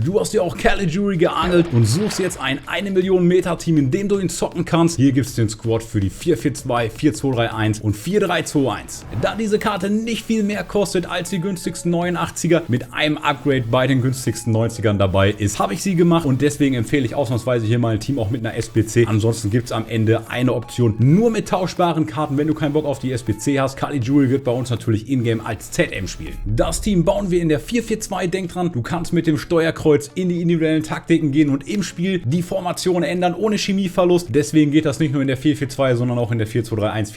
Du hast dir auch Caligiuri geangelt und suchst jetzt ein 1 Million Meter Team, in dem du ihn zocken kannst. Hier gibt es den Squad für die 4-4-2, 4-2-3-1 und 4-3-2-1. Da diese Karte nicht viel mehr kostet als die günstigsten 89er, mit einem Upgrade bei den günstigsten 90ern dabei ist, habe ich sie gemacht und deswegen empfehle ich ausnahmsweise hier mal ein Team auch mit einer SBC. Ansonsten gibt es am Ende eine Option nur mit tauschbaren Karten, wenn du keinen Bock auf die SBC hast. Caligiuri wird bei uns natürlich in-game als ZM spielen. Das Team bauen wir in der 4-4-2, denk dran, du kannst mit dem Steuerkreuz in die individuellen Taktiken gehen und im Spiel die Formation ändern ohne Chemieverlust. Deswegen geht das nicht nur in der 4-4-2, sondern auch in der 4-2-3-1,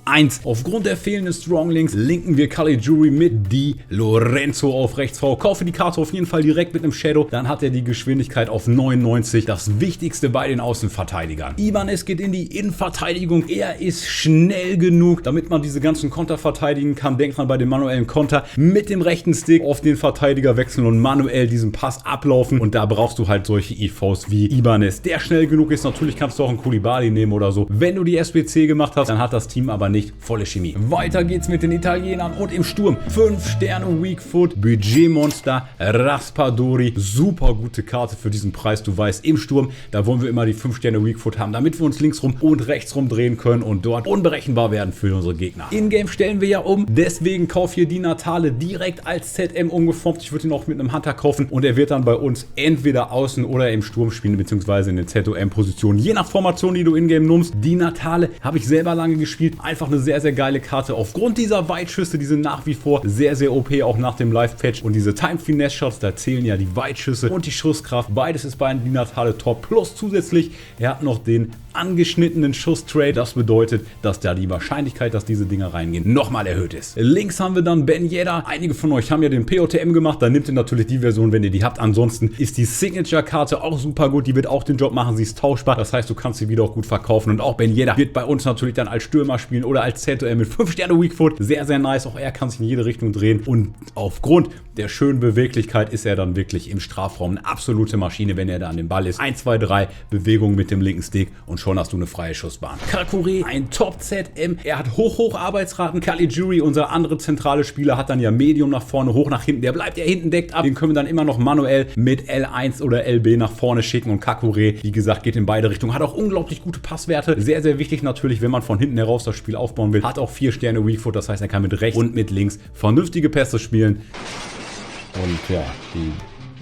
4-3-2-1. Aufgrund der fehlenden Stronglinks linken wir Caligiuri mit Di Lorenzo auf rechts V. Kaufe die Karte auf jeden Fall direkt mit einem Shadow, dann hat er die Geschwindigkeit auf 99, das wichtigste bei den Außenverteidigern. Ibanez geht in die Innenverteidigung, er ist schnell genug, damit man diese ganzen Konter verteidigen kann. Denkt dran, bei dem manuellen Konter mit dem rechten Stick auf den Verteidiger wechseln und manuell diesen Pass ablaufen und da brauchst du halt solche IVs wie Ibanez, der schnell genug ist. Natürlich kannst du auch einen Koulibaly nehmen oder so. Wenn du die SBC gemacht hast, dann hat das Team aber nicht volle Chemie. Weiter geht's mit den Italienern und im Sturm 5 Sterne Weak Foot, Budgetmonster, Raspadori, super gute Karte für diesen Preis. Du weißt, im Sturm, da wollen wir immer die 5 Sterne Weak Foot haben, damit wir uns links rum und rechts rum drehen können und dort unberechenbar werden für unsere Gegner. In-Game stellen wir ja um, deswegen kauf hier Di Natale direkt als ZM umgeformt. Ich würde ihn auch mit einem Hunter kaufen und er wird dann bei uns entweder außen oder im Sturm spielen, beziehungsweise in den ZOM-Positionen, je nach Formation, die du in-Game nimmst. Di Natale habe ich selber lange gespielt, einfach eine sehr, sehr geile Karte. Aufgrund dieser Weitschüsse, die sind nach wie vor sehr, sehr OP, auch nach dem Live-Patch. Und diese Time-Finesse-Shots, da zählen ja die Weitschüsse und die Schusskraft. Beides ist bei Di Natale top. Plus zusätzlich, er hat noch den angeschnittenen Schuss-Trade. Das bedeutet, dass da die Wahrscheinlichkeit, dass diese Dinger reingehen, nochmal erhöht ist. Links haben wir dann Ben Yedder. Einige von euch haben ja den POTM gemacht. Da nehmt ihr natürlich die Version, wenn ihr die habt. Ansonsten ist die Signature-Karte auch super gut. Die wird auch den Job machen. Sie ist tauschbar. Das heißt, du kannst sie wieder auch gut verkaufen. Und auch Ben Yedder wird bei uns natürlich dann als Stürmer spielen oder als ZOM mit 5 Sterne Weak Foot. Sehr, sehr nice. Auch er kann sich in jede Richtung drehen. Und aufgrund der schönen Beweglichkeit ist er dann wirklich im Strafraum eine absolute Maschine, wenn er da an dem Ball ist. 1, 2, 3 Bewegungen mit dem linken Stick und schon hast du eine freie Schussbahn. Kakure, ein Top-ZM. Er hat hoch Arbeitsraten. Caligiuri, unser andere zentrale Spieler, hat dann ja Medium nach vorne, hoch nach hinten. Der bleibt ja hinten deckt ab. Den können wir dann immer noch manuell mit L1 oder LB nach vorne schicken. Und Kakure, wie gesagt, geht in beide Richtungen. Hat auch unglaublich gute Passwerte. Sehr, sehr wichtig natürlich, wenn man von hinten heraus das Spiel aufbauen will. Hat auch 4 Sterne Weak Foot. Das heißt, er kann mit rechts und mit links vernünftige Pässe spielen. Und ja,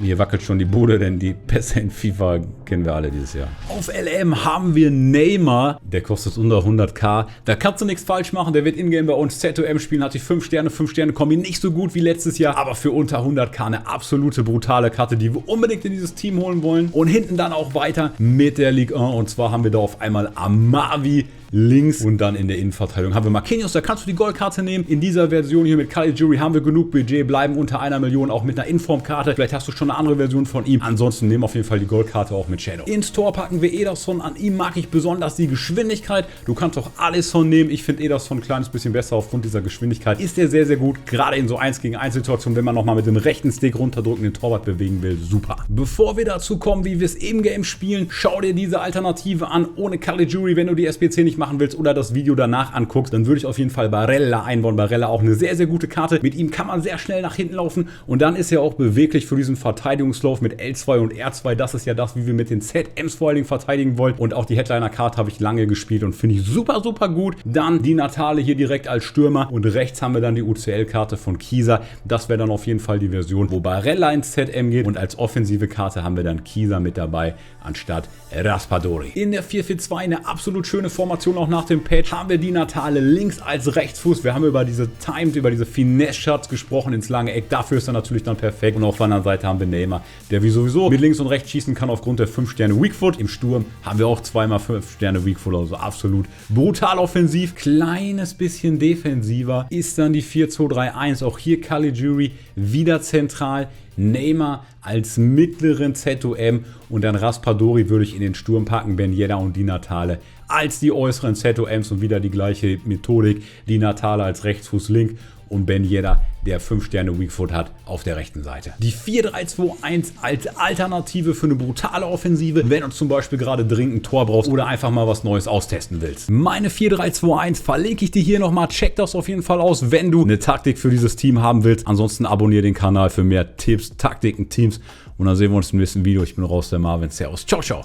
hier wackelt schon die Bude, denn die Pässe in FIFA kennen wir alle dieses Jahr. Auf LM haben wir Neymar, der kostet unter 100k. Da kannst du nichts falsch machen, der wird in-game bei uns ZOM spielen, hat die 5 Sterne Kombi, nicht so gut wie letztes Jahr, aber für unter 100k eine absolute brutale Karte, die wir unbedingt in dieses Team holen wollen. Und hinten dann auch weiter mit der Ligue 1 und zwar haben wir da auf einmal Amavi links und dann in der Innenverteidigung haben wir Marquinhos, da kannst du die Goldkarte nehmen. In dieser Version hier mit Caligiuri haben wir genug Budget, bleiben unter 1 Million, auch mit einer Informkarte. Vielleicht hast du schon eine andere Version von ihm. Ansonsten nehmen auf jeden Fall die Goldkarte auch mit Shadow. Ins Tor packen wir Ederson. An ihm mag ich besonders die Geschwindigkeit. Du kannst auch Alisson nehmen. Ich finde Ederson ein kleines bisschen besser aufgrund dieser Geschwindigkeit. Ist er sehr, sehr gut. Gerade in so 1 gegen 1 Situationen, wenn man nochmal mit dem rechten Stick runterdrücken, den Torwart bewegen will. Super. Bevor wir dazu kommen, wie wir es im Game spielen, schau dir diese Alternative an. Ohne Caligiuri, wenn du die SBC nicht machen willst oder das Video danach anguckst, dann würde ich auf jeden Fall Barella einbauen. Barella auch eine sehr, sehr gute Karte. Mit ihm kann man sehr schnell nach hinten laufen und dann ist er auch beweglich für diesen Verteidigungslauf mit L2 und R2. Das ist ja das, wie wir mit den ZMs vor allen Dingen verteidigen wollen. Und auch die Headliner-Karte habe ich lange gespielt und finde ich super, super gut. Dann Di Natale hier direkt als Stürmer und rechts haben wir dann die UCL-Karte von Kieser. Das wäre dann auf jeden Fall die Version, wo Barella ins ZM geht und als offensive Karte haben wir dann Kieser mit dabei anstatt Raspadori. In der 4-4-2 eine absolut schöne Formation. Auch nach dem Patch haben wir Di Natale links als Rechtsfuß. Wir haben über diese Finesse-Shots gesprochen ins lange Eck. Dafür ist er natürlich dann perfekt. Und auf der anderen Seite haben wir Neymar, der wie sowieso mit links und rechts schießen kann aufgrund der 5 Sterne Weak Foot. Im Sturm haben wir auch 2x5 Sterne Weak Foot, also absolut brutal offensiv. Kleines bisschen defensiver ist dann die 4-2-3-1. Auch hier Caligiuri wieder zentral. Neymar als mittleren ZOM und dann Raspadori würde ich in den Sturm packen, Ben Yedder und Di Natale als die äußeren ZOMs und wieder die gleiche Methodik. Di Natale als Rechtsfuß link und Ben Yedder, der 5 Sterne Weakfoot hat, auf der rechten Seite. Die 4-3-2-1 als Alternative für eine brutale Offensive, wenn du zum Beispiel gerade dringend ein Tor brauchst oder einfach mal was Neues austesten willst. Meine 4-3-2-1 verlinke ich dir hier nochmal. Check das auf jeden Fall aus, wenn du eine Taktik für dieses Team haben willst. Ansonsten abonniere den Kanal für mehr Tipps, Taktiken, Teams und dann sehen wir uns im nächsten Video. Ich bin raus, der Marvin. Servus, ciao, ciao.